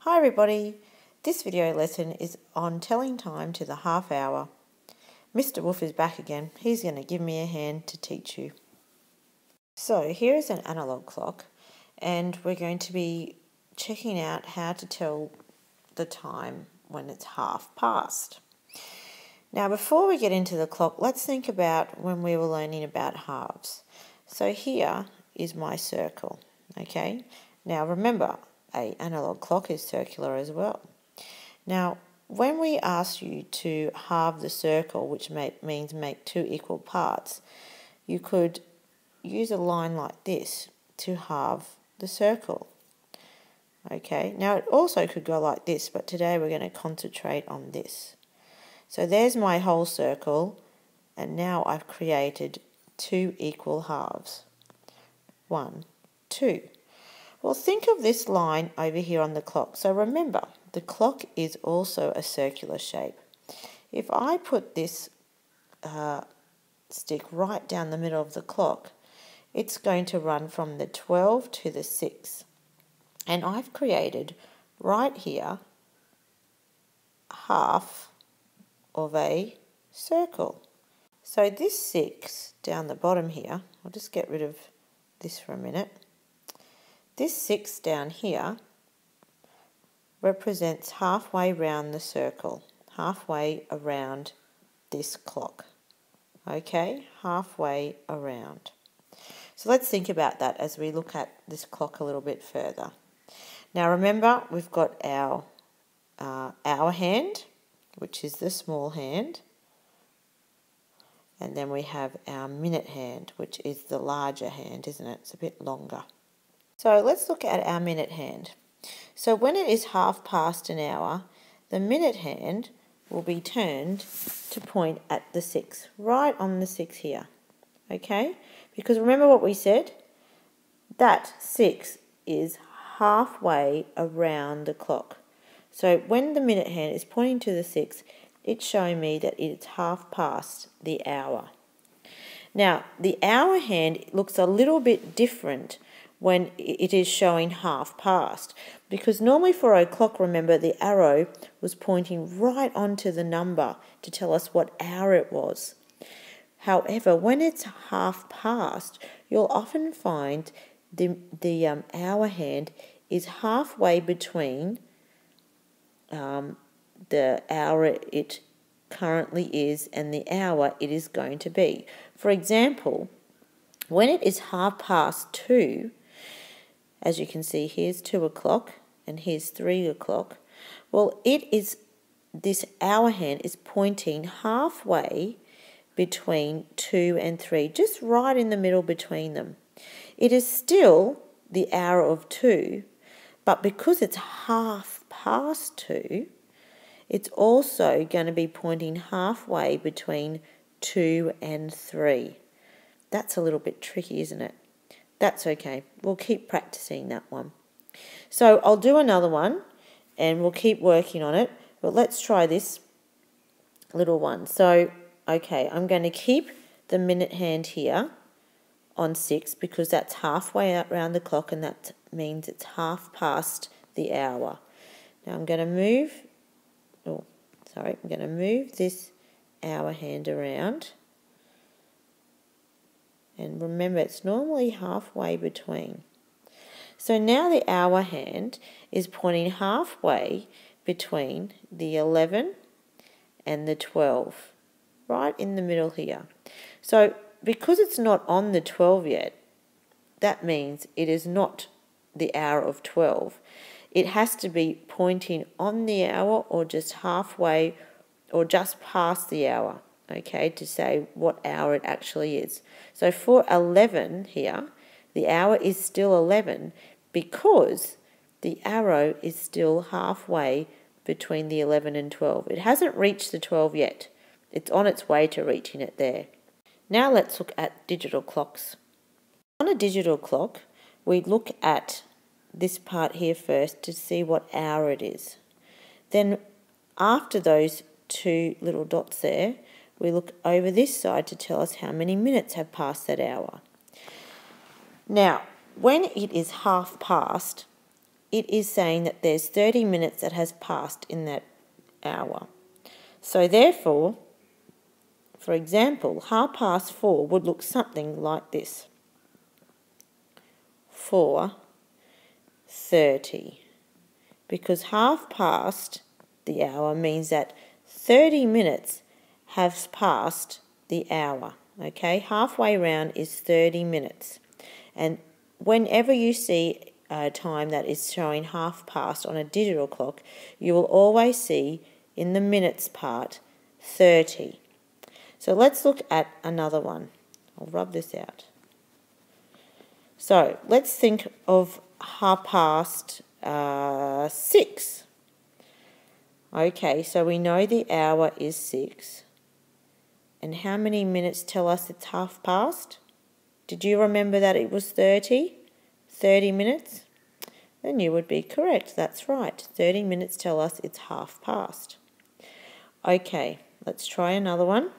Hi everybody, this video lesson is on telling time to the half hour. Mr. Wolf is back again. He's going to give me a hand to teach you. So here is an analog clock and we're going to be checking out how to tell the time when it's half past. Now before we get into the clock, let's think about when we were learning about halves. So here is my circle, okay? Now remember, an analog clock is circular as well. Now, when we ask you to halve the circle, which means make two equal parts, you could use a line like this to halve the circle. Okay, now it also could go like this, but today we're going to concentrate on this. So there's my whole circle, and now I've created two equal halves. 1, 2. Well, think of this line over here on the clock. So remember, the clock is also a circular shape. If I put this stick right down the middle of the clock, it's going to run from the 12 to the 6. And I've created right here half of a circle. So this 6 down the bottom here, I'll just get rid of this for a minute. This 6 down here represents halfway round the circle, halfway around this clock. Okay, halfway around. So let's think about that as we look at this clock a little bit further. Now remember, we've got our hour hand, which is the small hand, and then we have our minute hand, which is the larger hand, isn't it? It's a bit longer. So let's look at our minute hand. So when it is half past an hour, the minute hand will be turned to point at the 6, right on the 6 here. Okay? Because remember what we said? That 6 is halfway around the clock. So when the minute hand is pointing to the 6, it's showing me that it's half past the hour. Now, the hour hand looks a little bit different when it is showing half past, because normally for a clock, remember, the arrow was pointing right onto the number to tell us what hour it was. However, when it's half past, you'll often find the hour hand is halfway between the hour it currently is and the hour it is going to be. For example, when it is half past 2, as you can see, here's 2 o'clock and here's 3 o'clock. Well, this hour hand is pointing halfway between 2 and 3, just right in the middle between them. It is still the hour of 2, but because it's half past 2, it's also going to be pointing halfway between 2 and 3. That's a little bit tricky, isn't it? That's okay. We'll keep practicing that one. So I'll do another one and we'll keep working on it. But let's try this little one. So, okay, I'm going to keep the minute hand here on 6 because that's halfway around the clock and that means it's half past the hour. Now I'm going to move, I'm going to move this hour hand around. And remember, it's normally halfway between. So now the hour hand is pointing halfway between the 11 and the 12, right in the middle here. So because it's not on the 12 yet, that means it is not the hour of 12. It has to be pointing on the hour or just halfway or just past the hour. Okay, to say what hour it actually is. So for 11 here, the hour is still 11 because the arrow is still halfway between the 11 and 12. It hasn't reached the 12 yet. It's on its way to reaching it there. Now let's look at digital clocks. On a digital clock, we look at this part here first to see what hour it is. Then after those 2 little dots there, we look over this side to tell us how many minutes have passed that hour. Now, when it is half past, it is saying that there's 30 minutes that has passed in that hour. So therefore, for example, 4:30 would look something like this. 4:30. Because half past the hour means that 30 minutes has passed the hour. Okay, halfway round is 30 minutes. And whenever you see a time that is showing half past on a digital clock, you will always see in the minutes part 30. So let's look at another one. I'll rub this out. So let's think of 6:30. Okay, so we know the hour is 6. And how many minutes tell us it's half past? Did you remember that it was 30? 30 minutes? Then you would be correct. That's right. 30 minutes tell us it's half past. Okay, let's try another one.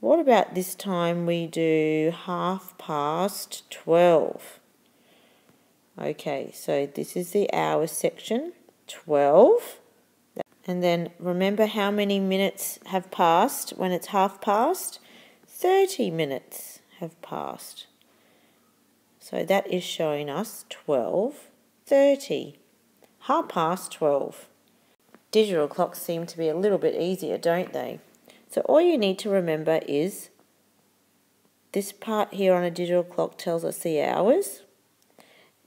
What about this time we do 12:30? Okay, so this is the hours section, 12. And then remember how many minutes have passed when it's half past? 30 minutes have passed. So that is showing us 12:30, 12:30. Digital clocks seem to be a little bit easier, don't they? So all you need to remember is this part here on a digital clock tells us the hours,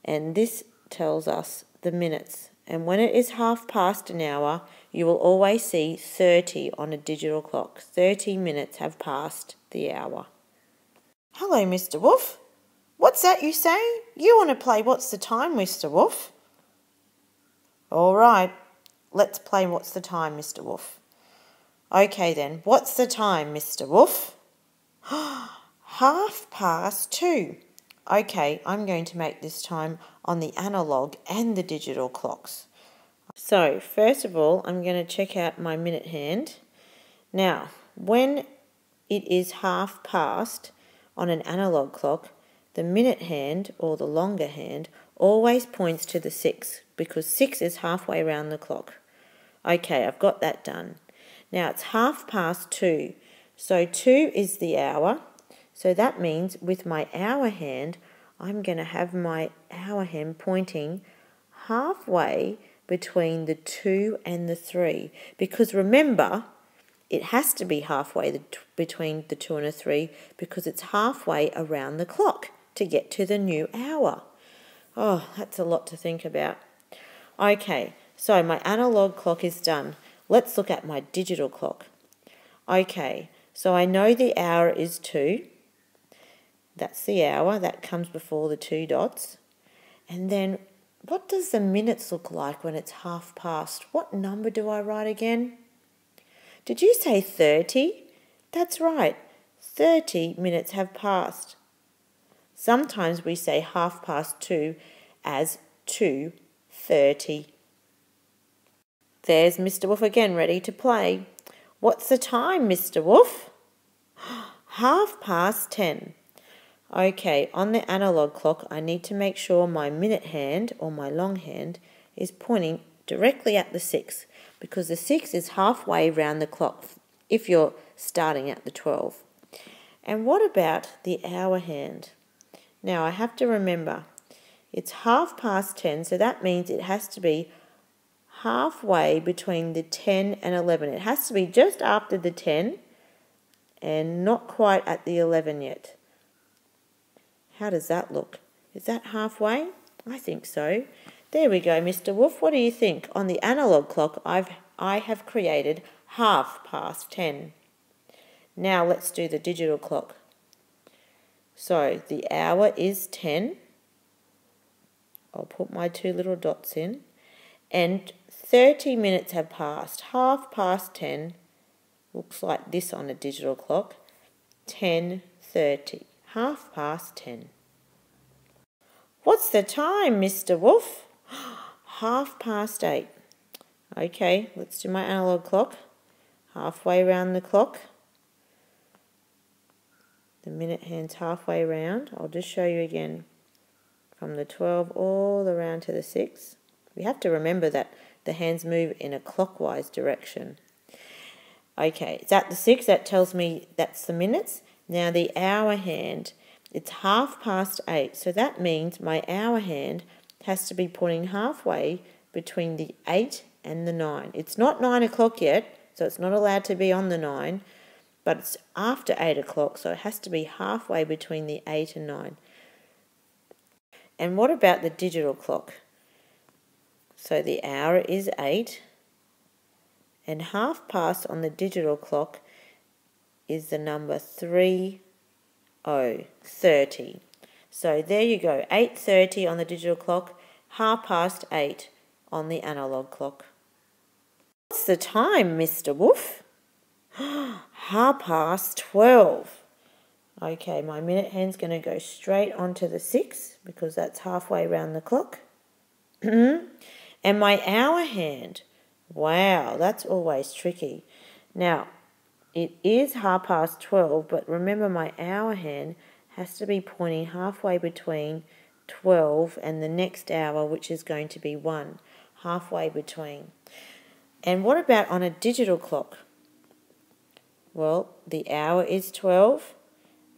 and this tells us the minutes. And when it is half past an hour, you will always see 30 on a digital clock. 30 minutes have passed the hour. Hello, Mr. Wolf. What's that you say? You want to play What's the Time, Mr. Wolf? All right, let's play What's the Time, Mr. Wolf. Okay then, what's the time, Mr. Wolf? 2:30. Okay, I'm going to make this time on the analogue and the digital clocks. So, first of all, I'm going to check out my minute hand. Now, when it is half past on an analogue clock, the minute hand, or the longer hand, always points to the 6, because 6 is halfway around the clock. Okay, I've got that done. Now, it's 2:30, so 2 is the hour. So that means with my hour hand, I'm going to have my hour hand pointing halfway between the 2 and the 3. Because remember, it has to be halfway between the 2 and the 3 because it's halfway around the clock to get to the new hour. Oh, that's a lot to think about. Okay, so my analogue clock is done. Let's look at my digital clock. Okay, so I know the hour is 2. That's the hour. That comes before the 2 dots. And then what does the minutes look like when it's half past? What number do I write again? Did you say 30? That's right. 30 minutes have passed. Sometimes we say 2:30 as 2:30. There's Mr. Wolf again, ready to play. What's the time, Mr. Wolf? 10:30. Okay, on the analogue clock, I need to make sure my minute hand, or my long hand, is pointing directly at the 6, because the 6 is halfway round the clock if you're starting at the 12. And what about the hour hand? Now, I have to remember, it's 10:30, so that means it has to be halfway between the 10 and 11. It has to be just after the 10 and not quite at the 11 yet. How does that look? Is that halfway? I think so. There we go, Mr. Wolf. What do you think? On the analogue clock, I have created 10:30. Now let's do the digital clock. So the hour is 10. I'll put my 2 little dots in. And 30 minutes have passed. 10:30 looks like this on a digital clock. 10:30. 10:30. What's the time, Mr. Wolf? 8:30. Okay, let's do my analogue clock. Halfway around the clock. The minute hand's halfway round. I'll just show you again. from the 12 all around to the 6. We have to remember that the hands move in a clockwise direction. Okay, it's at the 6. That tells me that's the minutes. Now the hour hand, it's 8:30. So that means my hour hand has to be pointing halfway between the 8 and the 9. It's not 9 o'clock yet, so it's not allowed to be on the 9, but it's after 8 o'clock, so it has to be halfway between the 8 and 9. And what about the digital clock? So the hour is 8, and 30 on the digital clock is the number 30. So there you go, 8:30 on the digital clock, 8:30 on the analog clock. What's the time, Mr. Wolf? 12:30. Okay, my minute hand's going to go straight onto the 6 because that's halfway around the clock. And my hour hand, wow, that's always tricky. Now, it is 12:30, but remember my hour hand has to be pointing halfway between 12 and the next hour, which is going to be 1, halfway between. And what about on a digital clock? Well, the hour is 12,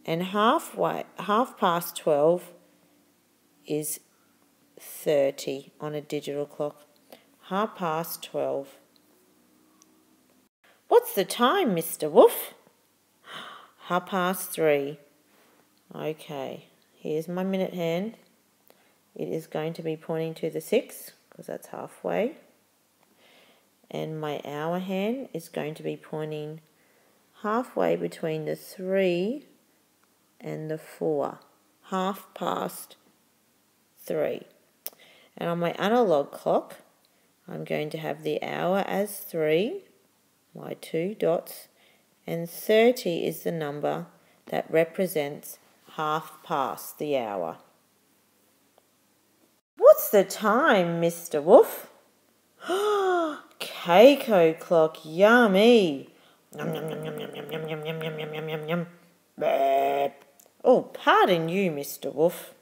and 12:30 is 30 on a digital clock. 12:30. What's the time, Mr. Wolf? 3:30. Okay, here's my minute hand. It is going to be pointing to the 6 because that's halfway. And my hour hand is going to be pointing halfway between the 3 and the 4. 3:30. And on my analog clock, I'm going to have the hour as 3, my 2 dots, and 30 is the number that represents the hour. What's the time, Mr. Wolf? Keiko clock, yummy. Yum, yum, yum, yum, yum, yum, yum, yum, yum, yum, yum, yum, yum. Oh, pardon you, Mr. Wolf.